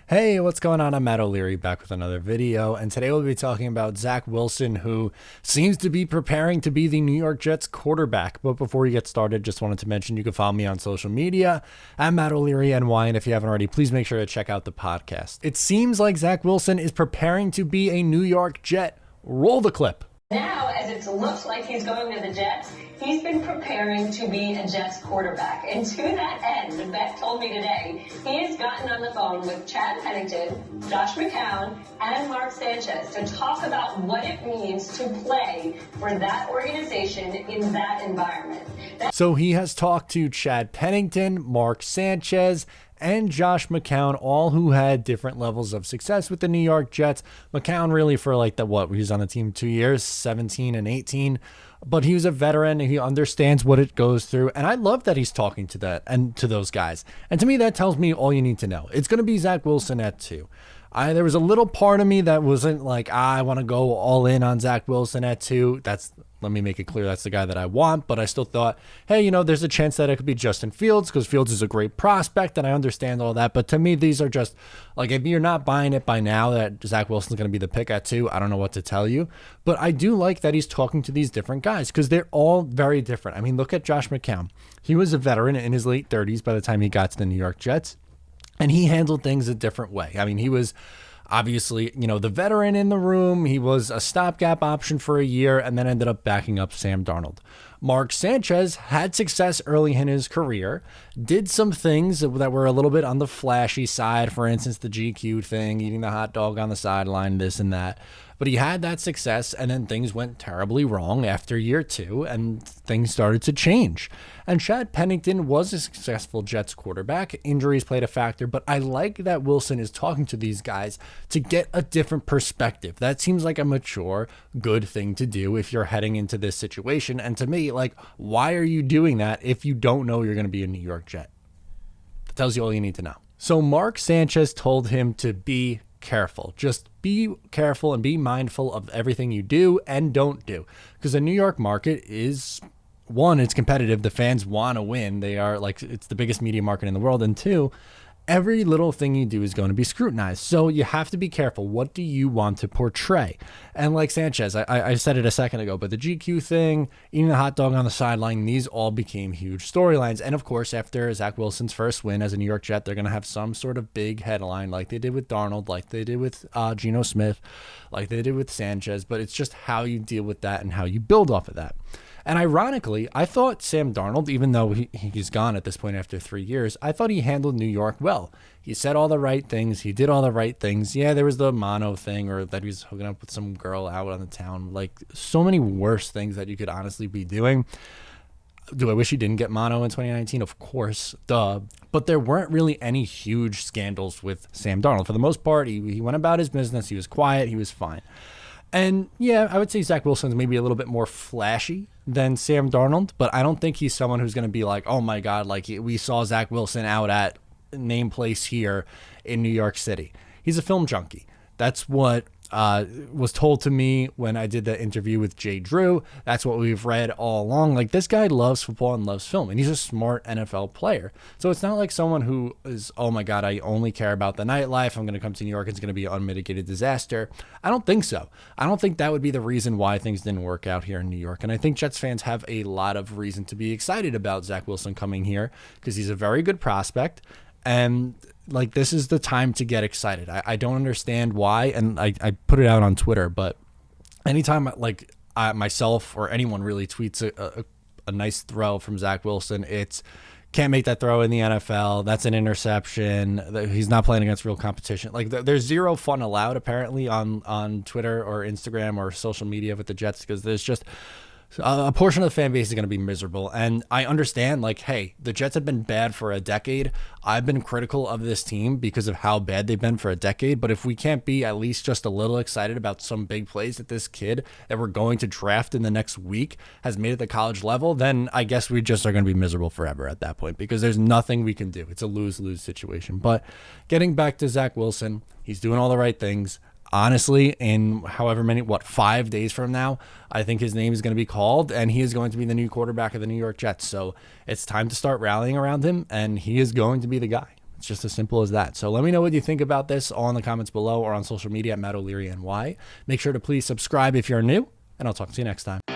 Hey, what's going on? I'm Matt O'Leary back with another video, and today we'll be talking about Zach Wilson, who seems to be preparing to be the New York Jets quarterback. But before we get started, just wanted to mention you can follow me on social media. I'm Matt O'Leary NY, and if you haven't already, please make sure to check out the podcast. It seems like Zach Wilson is preparing to be a New York Jet. Roll the clip. Now, as it looks like he's going to the Jets, he's been preparing to be a Jets quarterback. And to that end, Beck told me today, he has gotten on the phone with Chad Pennington, Josh McCown, and Mark Sanchez to talk about what it means to play for that organization in that environment. So he has talked to Chad Pennington, Mark Sanchez, and Josh McCown, all who had different levels of success with the New York Jets. McCown really for he was on the team 2 years, 17 and 18, but he was a veteran and he understands what it goes through. And I love that he's talking to that and to those guys. And to me, that tells me all you need to know. It's going to be Zach Wilson at 2. There was a little part of me that wasn't like, I want to go all in on Zach Wilson at 2. Let me make it clear that's the guy that I want, but I still thought, hey, there's a chance that it could be Justin Fields because Fields is a great prospect and I understand all that. But to me, these are just if you're not buying it by now that Zach Wilson's going to be the pick at 2, I don't know what to tell you. But I do like that he's talking to these different guys because they're all very different. I mean, look at Josh McCown. He was a veteran in his late 30s by the time he got to the New York Jets, and he handled things a different way. I mean, he was obviously, the veteran in the room. He was a stopgap option for a year and then ended up backing up Sam Darnold. Mark Sanchez had success early in his career, did some things that were a little bit on the flashy side. For instance, the GQ thing, eating the hot dog on the sideline, this and that. But he had that success, and then things went terribly wrong after year 2, and things started to change. And Chad Pennington was a successful Jets quarterback. Injuries played a factor, but I like that Wilson is talking to these guys to get a different perspective. That seems like a mature, good thing to do if you're heading into this situation. And to me, why are you doing that if you don't know you're going to be a New York Jet? That tells you all you need to know. So Mark Sanchez told him to be careful. Just be careful and be mindful of everything you do and don't do. Because the New York market is, one, it's competitive. The fans want to win. They are it's the biggest media market in the world. And two, every little thing you do is going to be scrutinized. So you have to be careful. What do you want to portray? And like Sanchez, I said it a second ago, but the GQ thing, eating the hot dog on the sideline, these all became huge storylines. And of course, after Zach Wilson's first win as a New York Jet, they're going to have some sort of big headline like they did with Darnold, like they did with Geno Smith, like they did with Sanchez. But it's just how you deal with that and how you build off of that. And ironically, I thought Sam Darnold, even though he's gone at this point after 3 years, I thought he handled New York well. He said all the right things. He did all the right things. Yeah, there was the mono thing or that he was hooking up with some girl out on the town. So many worse things that you could honestly be doing. Do I wish he didn't get mono in 2019? Of course, duh. But there weren't really any huge scandals with Sam Darnold. For the most part, he went about his business. He was quiet. He was fine. And yeah, I would say Zach Wilson's maybe a little bit more flashy than Sam Darnold, but I don't think he's someone who's going to be like, oh my God, we saw Zach Wilson out at name place here in New York City. He's a film junkie. That's what was told to me when I did the interview with Jay Drew. That's what we've read all along. This guy loves football and loves film, and he's a smart NFL player. So it's not like someone who is, oh my God, I only care about the nightlife. I'm going to come to New York. It's going to be an unmitigated disaster. I don't think so. I don't think that would be the reason why things didn't work out here in New York. And I think Jets fans have a lot of reason to be excited about Zach Wilson coming here because he's a very good prospect. And this is the time to get excited. I don't understand why. And I put it out on Twitter, but anytime myself or anyone really tweets a nice throw from Zach Wilson, it's can't make that throw in the NFL. That's an interception. He's not playing against real competition. There's zero fun allowed apparently on Twitter or Instagram or social media with the Jets because there's just a portion of the fan base is going to be miserable. And I understand, hey, the Jets have been bad for a decade. I've been critical of this team because of how bad they've been for a decade. But if we can't be at least just a little excited about some big plays that this kid that we're going to draft in the next week has made at the college level, then I guess we just are going to be miserable forever at that point because there's nothing we can do. It's a lose-lose situation. But getting back to Zach Wilson, he's doing all the right things. Honestly, in 5 days from now, I think his name is going to be called and he is going to be the new quarterback of the New York Jets. So it's time to start rallying around him and he is going to be the guy. It's just as simple as that. So let me know what you think about this all in the comments below or on social media at Matt O'Leary NY. Make sure to please subscribe if you're new, and I'll talk to you next time.